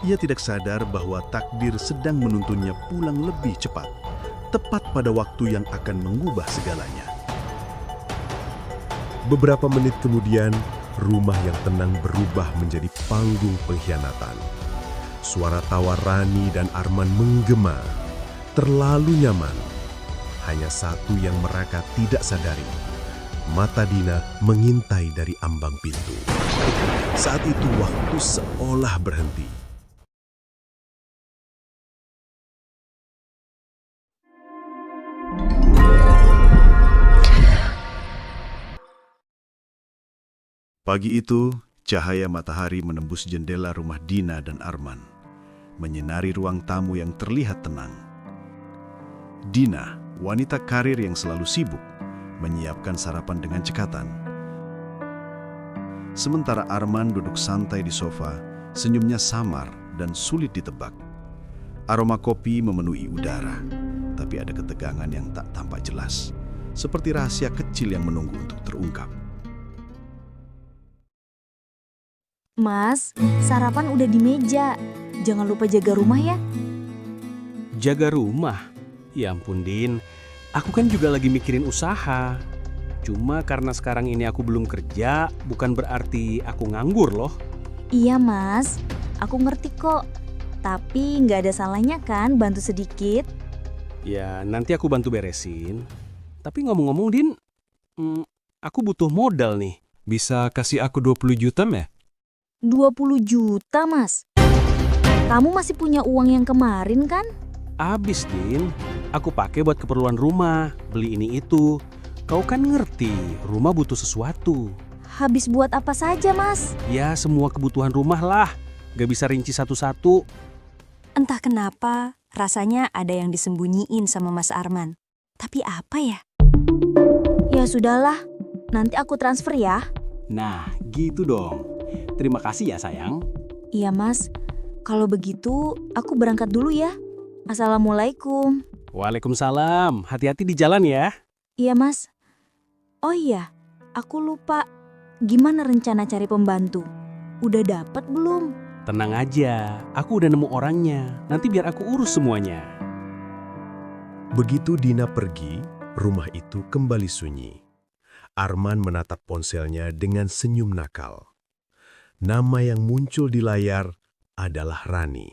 Ia tidak sadar bahwa takdir sedang menuntunnya pulang lebih cepat, tepat pada waktu yang akan mengubah segalanya. Beberapa menit kemudian, rumah yang tenang berubah menjadi panggung pengkhianatan. Suara tawa Rani dan Arman menggema, terlalu nyaman. Hanya satu yang mereka tidak sadari. Mata Dina mengintai dari ambang pintu. Saat itu waktu seolah berhenti. Pagi itu, cahaya matahari menembus jendela rumah Dina dan Arman, menyinari ruang tamu yang terlihat tenang. Dina, wanita karir yang selalu sibuk, menyiapkan sarapan dengan cekatan. Sementara Arman duduk santai di sofa, senyumnya samar dan sulit ditebak. Aroma kopi memenuhi udara, tapi ada ketegangan yang tak tampak jelas, seperti rahasia kecil yang menunggu untuk terungkap. Mas, sarapan udah di meja. Jangan lupa jaga rumah ya. Jaga rumah? Ya ampun, Din. Aku kan juga lagi mikirin usaha. Cuma karena sekarang ini aku belum kerja, bukan berarti aku nganggur loh. Iya mas, aku ngerti kok. Tapi nggak ada salahnya kan bantu sedikit. Ya nanti aku bantu beresin. Tapi ngomong-ngomong, Din, aku butuh modal nih. Bisa kasih aku 20 juta, ya? 20 juta mas. Kamu masih punya uang yang kemarin kan? Abis, Din. Aku pakai buat keperluan rumah, beli ini itu. Kau kan ngerti, rumah butuh sesuatu. Habis buat apa saja mas? Ya semua kebutuhan rumah lah. Gak bisa rinci satu-satu. Entah kenapa, rasanya ada yang disembunyiin sama Mas Arman. Tapi apa ya? Ya sudahlah, nanti aku transfer ya. Nah, gitu dong. Terima kasih ya, sayang. Iya mas, kalau begitu aku berangkat dulu ya. Assalamualaikum. Waalaikumsalam. Hati-hati di jalan ya. Iya mas. Oh iya, aku lupa. Gimana rencana cari pembantu? Udah dapat belum? Tenang aja, aku udah nemu orangnya. Nanti biar aku urus semuanya. Begitu Dina pergi, rumah itu kembali sunyi. Arman menatap ponselnya dengan senyum nakal. Nama yang muncul di layar adalah Rani.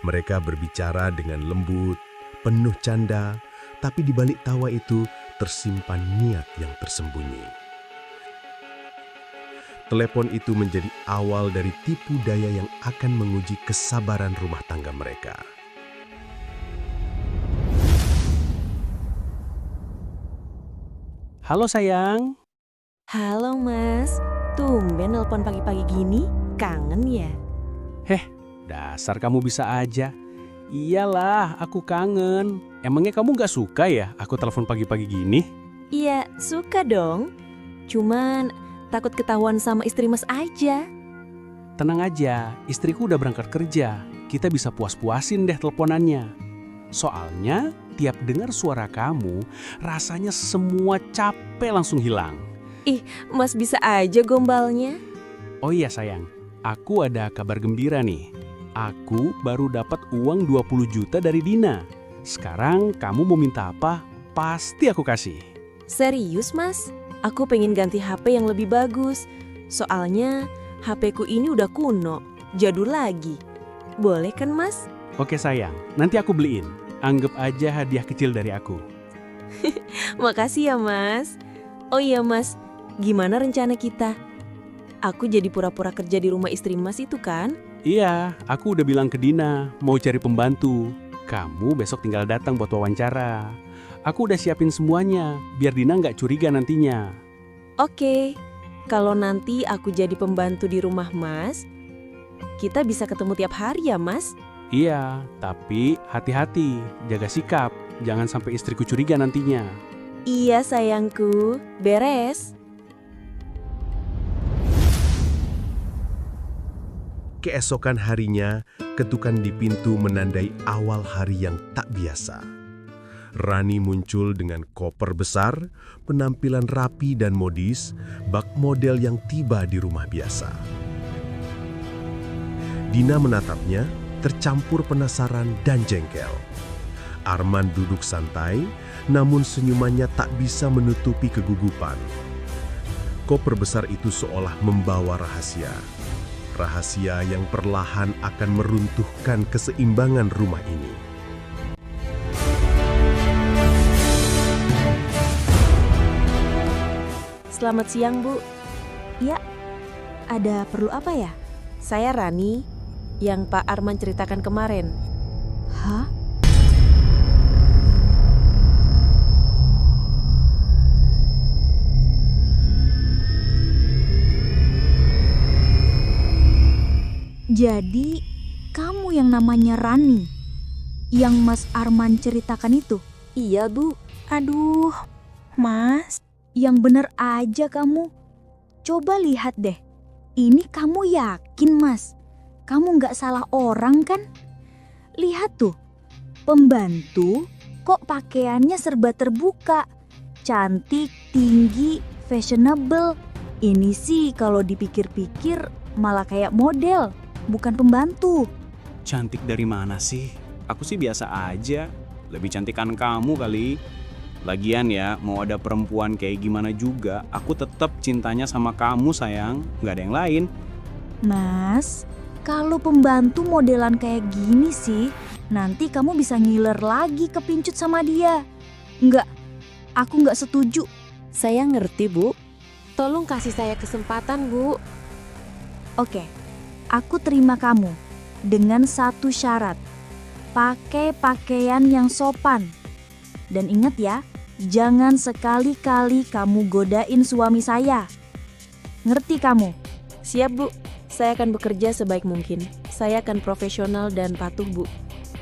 Mereka berbicara dengan lembut, penuh canda, tapi di balik tawa itu tersimpan niat yang tersembunyi. Telepon itu menjadi awal dari tipu daya yang akan menguji kesabaran rumah tangga mereka. Halo sayang. Halo Mas, tumben nelpon pagi-pagi gini, kangen ya? Dasar kamu bisa aja. Iyalah, aku kangen. Emangnya kamu gak suka ya aku telepon pagi-pagi gini? Iya, suka dong. Cuman takut ketahuan sama istri Mas aja. Tenang aja, istriku udah berangkat kerja. Kita bisa puas-puasin deh teleponannya. Soalnya tiap dengar suara kamu, rasanya semua capek langsung hilang. Mas bisa aja gombalnya. Oh iya sayang, aku ada kabar gembira nih. Aku baru dapat uang 20 juta dari Dina. Sekarang kamu mau minta apa? Pasti aku kasih. Serius Mas? Aku pengen ganti HP yang lebih bagus. Soalnya HP ku ini udah kuno, jadul lagi. Boleh kan Mas? Oke sayang, nanti aku beliin. Anggap aja hadiah kecil dari aku. Makasih ya Mas. Oh iya Mas, gimana rencana kita? Aku jadi pura-pura kerja di rumah istri Mas itu kan? Iya, aku udah bilang ke Dina, mau cari pembantu. Kamu besok tinggal datang buat wawancara. Aku udah siapin semuanya, biar Dina nggak curiga nantinya. Oke, kalau nanti aku jadi pembantu di rumah Mas, kita bisa ketemu tiap hari ya Mas? Iya, tapi hati-hati, jaga sikap. Jangan sampai istriku curiga nantinya. Iya sayangku, beres. Keesokan harinya, ketukan di pintu menandai awal hari yang tak biasa. Rani muncul dengan koper besar, penampilan rapi dan modis, bak model yang tiba di rumah biasa. Dina menatapnya, tercampur penasaran dan jengkel. Arman duduk santai, namun senyumannya tak bisa menutupi kegugupan. Koper besar itu seolah membawa rahasia. Rahasia yang perlahan akan meruntuhkan keseimbangan rumah ini. Selamat siang, Bu. Ya, ada perlu apa ya? Saya Rani, yang Pak Arman ceritakan kemarin. Hah? Jadi, kamu yang namanya Rani, yang Mas Arman ceritakan itu? Iya, Bu. Aduh, Mas, yang bener aja kamu. Coba lihat deh, ini kamu yakin, Mas? Kamu nggak salah orang kan? Lihat tuh, pembantu kok pakaiannya serba terbuka. Cantik, tinggi, fashionable. Ini sih kalau dipikir-pikir malah kayak model, bukan pembantu. Cantik dari mana sih? Aku sih biasa aja. Lebih cantikan kamu kali. Lagian ya, mau ada perempuan kayak gimana juga, aku tetap cintanya sama kamu sayang. Nggak ada yang lain. Mas, kalau pembantu modelan kayak gini sih, nanti kamu bisa ngiler lagi kepincut sama dia. Enggak, aku nggak setuju. Saya ngerti, Bu. Tolong kasih saya kesempatan, Bu. Oke, aku terima kamu dengan satu syarat. Pakai pakaian yang sopan. Dan ingat ya, jangan sekali-kali kamu godain suami saya. Ngerti kamu? Siap, Bu. Saya akan bekerja sebaik mungkin. Saya akan profesional dan patuh, Bu.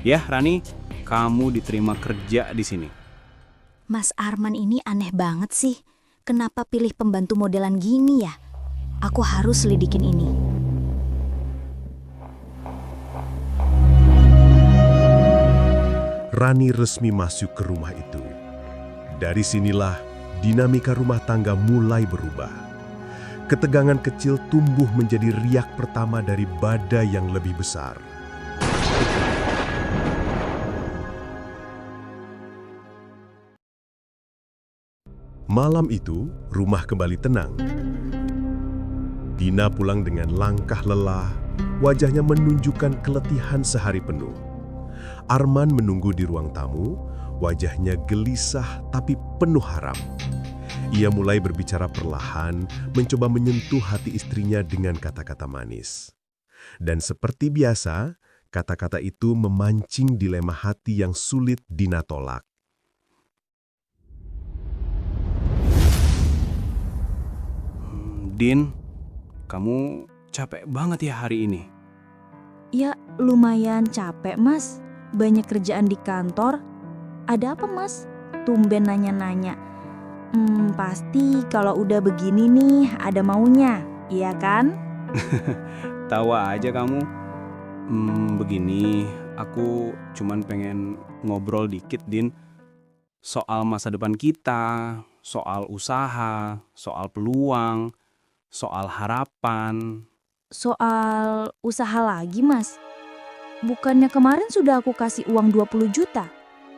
Ya, Rani, kamu diterima kerja di sini. Mas Arman ini aneh banget sih. Kenapa pilih pembantu modelan gini ya? Aku harus selidikin ini. Rani resmi masuk ke rumah itu. Dari sinilah dinamika rumah tangga mulai berubah. Ketegangan kecil tumbuh menjadi riak pertama dari badai yang lebih besar. Malam itu, rumah kembali tenang. Dina pulang dengan langkah lelah, wajahnya menunjukkan keletihan sehari penuh. Arman menunggu di ruang tamu, wajahnya gelisah tapi penuh harap. Ia mulai berbicara perlahan, mencoba menyentuh hati istrinya dengan kata-kata manis. Dan seperti biasa, kata-kata itu memancing dilema hati yang sulit Dina tolak. Din, kamu capek banget ya hari ini? Ya, lumayan capek, Mas. Banyak kerjaan di kantor. Ada apa, Mas? Tumben nanya-nanya. Pasti kalau udah begini nih ada maunya, iya kan? Tawa aja kamu. Begini, aku cuman pengen ngobrol dikit, Din. Soal masa depan kita, soal usaha, soal peluang, soal harapan. Soal usaha lagi, Mas. Bukannya kemarin sudah aku kasih uang 20 juta?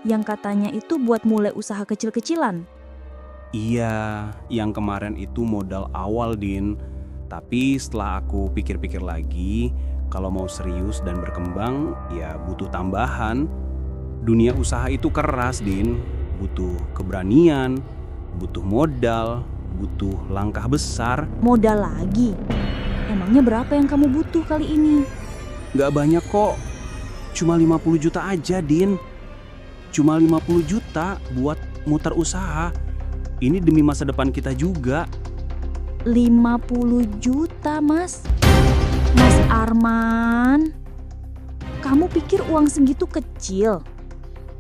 Yang katanya itu buat mulai usaha kecil-kecilan. Iya, yang kemarin itu modal awal, Din. Tapi setelah aku pikir-pikir lagi, kalau mau serius dan berkembang, ya butuh tambahan. Dunia usaha itu keras, Din. Butuh keberanian, butuh modal, butuh langkah besar. Modal lagi? Emangnya berapa yang kamu butuh kali ini? Gak banyak kok. Cuma 50 juta aja, Din. Cuma 50 juta buat muter usaha. Ini demi masa depan kita juga. 50 juta, Mas. Mas Arman, kamu pikir uang segitu kecil?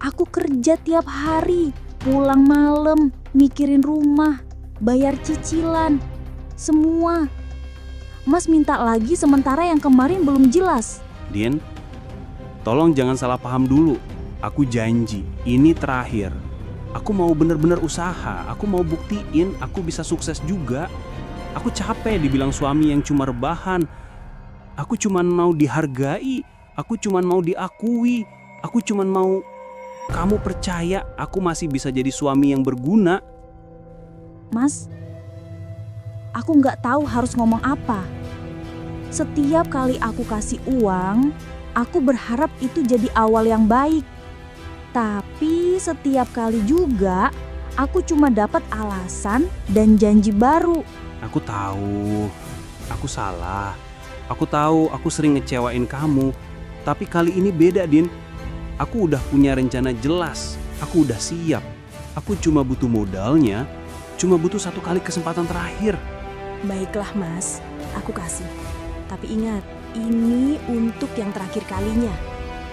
Aku kerja tiap hari, pulang malam, mikirin rumah, bayar cicilan, semua. Mas minta lagi sementara yang kemarin belum jelas. Din, tolong jangan salah paham dulu. Aku janji, ini terakhir. Aku mau bener-bener usaha. Aku mau buktiin aku bisa sukses juga. Aku capek dibilang suami yang cuma rebahan. Aku cuman mau dihargai, aku cuman mau diakui, aku cuman mau kamu percaya aku masih bisa jadi suami yang berguna. Mas, aku nggak tahu harus ngomong apa. Setiap kali aku kasih uang, aku berharap itu jadi awal yang baik. Tapi setiap kali juga, aku cuma dapat alasan dan janji baru. Aku tahu, aku salah. Aku tahu aku sering ngecewain kamu. Tapi kali ini beda, Din. Aku udah punya rencana jelas. Aku udah siap. Aku cuma butuh modalnya. Cuma butuh 1 kali kesempatan terakhir. Baiklah Mas, aku kasih. Tapi ingat, ini untuk yang terakhir kalinya.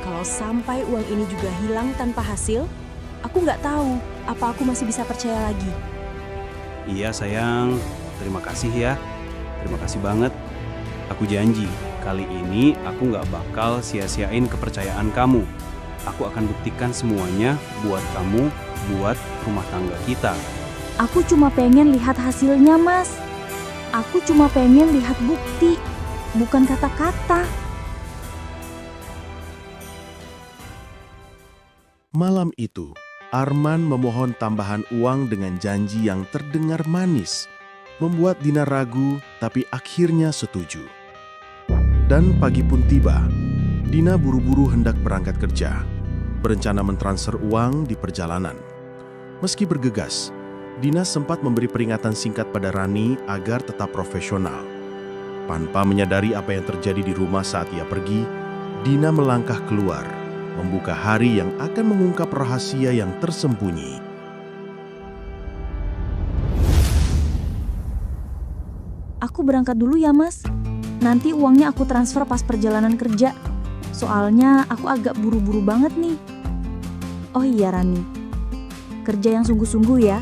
Kalau sampai uang ini juga hilang tanpa hasil, aku nggak tahu apa aku masih bisa percaya lagi. Iya sayang, terima kasih ya. Terima kasih banget. Aku janji, kali ini aku nggak bakal sia-siain kepercayaan kamu. Aku akan buktikan semuanya buat kamu, buat rumah tangga kita. Aku cuma pengen lihat hasilnya, Mas. Aku cuma pengen lihat bukti, bukan kata-kata. Malam itu, Arman memohon tambahan uang dengan janji yang terdengar manis, membuat Dina ragu tapi akhirnya setuju. Dan pagi pun tiba, Dina buru-buru hendak berangkat kerja, berencana mentransfer uang di perjalanan. Meski bergegas, Dina sempat memberi peringatan singkat pada Rani agar tetap profesional. Tanpa menyadari apa yang terjadi di rumah saat ia pergi, Dina melangkah keluar, membuka hari yang akan mengungkap rahasia yang tersembunyi. Aku berangkat dulu ya, Mas. Nanti uangnya aku transfer pas perjalanan kerja. Soalnya aku agak buru-buru banget nih. Oh iya Rani, kerja yang sungguh-sungguh ya.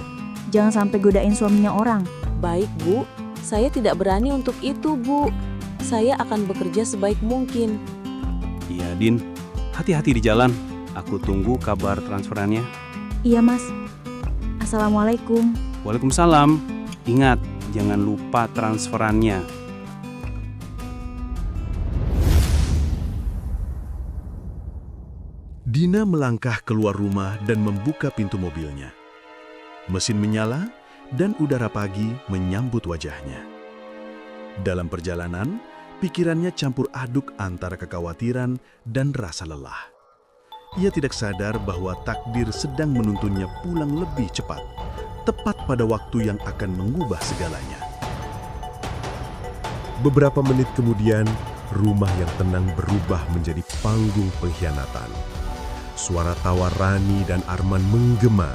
Jangan sampai godain suaminya orang. Baik Bu, saya tidak berani untuk itu Bu. Saya akan bekerja sebaik mungkin. Iya Din, hati-hati di jalan. Aku tunggu kabar transferannya. Iya Mas. Assalamualaikum. Waalaikumsalam. Ingat, jangan lupa transferannya. Dina melangkah keluar rumah dan membuka pintu mobilnya. Mesin menyala dan udara pagi menyambut wajahnya. Dalam perjalanan, pikirannya campur aduk antara kekhawatiran dan rasa lelah. Ia tidak sadar bahwa takdir sedang menuntunnya pulang lebih cepat, tepat pada waktu yang akan mengubah segalanya. Beberapa menit kemudian, rumah yang tenang berubah menjadi panggung pengkhianatan. Suara tawa Rani dan Arman menggema,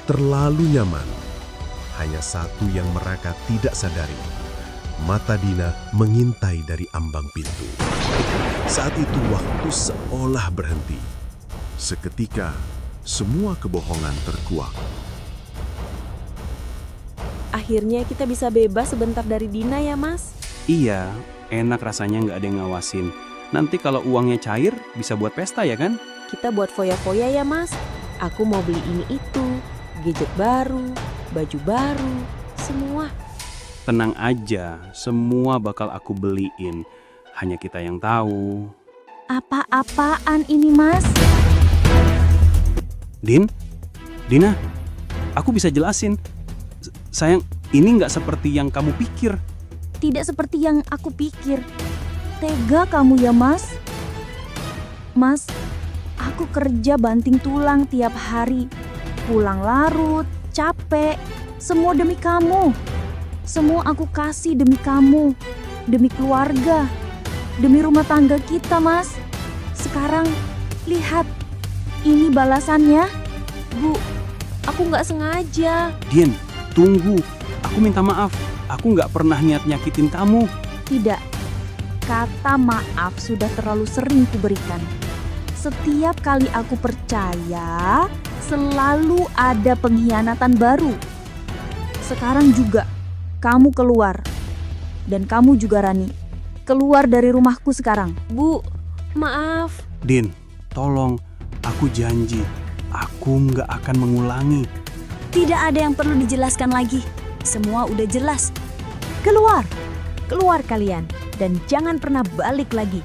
terlalu nyaman. Hanya satu yang mereka tidak sadari. Mata Dina mengintai dari ambang pintu. Saat itu waktu seolah berhenti. Seketika, semua kebohongan terkuak. Akhirnya kita bisa bebas sebentar dari Dina ya Mas. Iya, enak rasanya nggak ada yang ngawasin. Nanti kalau uangnya cair, bisa buat pesta ya kan? Kita buat foya-foya ya Mas. Aku mau beli ini itu, gadget baru, baju baru, semua. Tenang aja, semua bakal aku beliin. Hanya kita yang tahu. Apa-apaan ini Mas? Din? Dina? Aku bisa jelasin. Sayang, ini nggak seperti yang kamu pikir. Tidak seperti yang aku pikir. Tega kamu ya Mas. Mas, aku kerja banting tulang tiap hari. Pulang larut, capek. Semua demi kamu. Semua aku kasih demi kamu. Demi keluarga. Demi rumah tangga kita Mas. Sekarang, lihat. Ini balasannya. Bu, aku nggak sengaja. Din, tunggu. Aku minta maaf. Aku nggak pernah niat nyakitin kamu. Tidak. Kata maaf sudah terlalu sering kuberikan. Setiap kali aku percaya, selalu ada pengkhianatan baru. Sekarang juga, kamu keluar. Dan kamu juga Rani. Keluar dari rumahku sekarang. Bu, maaf. Din, tolong. Aku janji. Aku nggak akan mengulangi. Tidak ada yang perlu dijelaskan lagi. Semua udah jelas. Keluar. Keluar kalian. dan jangan pernah balik lagi.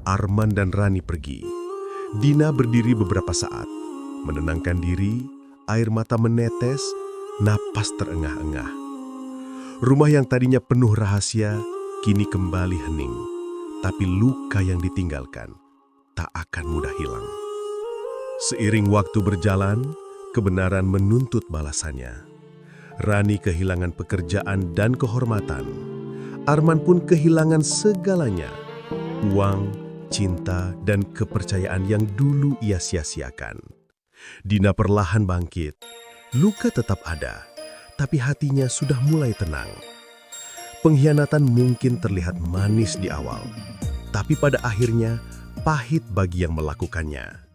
Arman dan Rani pergi. Dina berdiri beberapa saat, menenangkan diri, air mata menetes, napas terengah-engah. Rumah yang tadinya penuh rahasia, kini kembali hening. Tapi luka yang ditinggalkan tak akan mudah hilang. Seiring waktu berjalan, kebenaran menuntut balasannya. Rani kehilangan pekerjaan dan kehormatan. Arman pun kehilangan segalanya. Uang, cinta, dan kepercayaan yang dulu ia sia-siakan. Dina perlahan bangkit. Luka tetap ada, tapi hatinya sudah mulai tenang. Pengkhianatan mungkin terlihat manis di awal, tapi pada akhirnya pahit bagi yang melakukannya.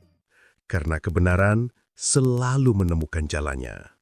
Karena kebenaran selalu menemukan jalannya.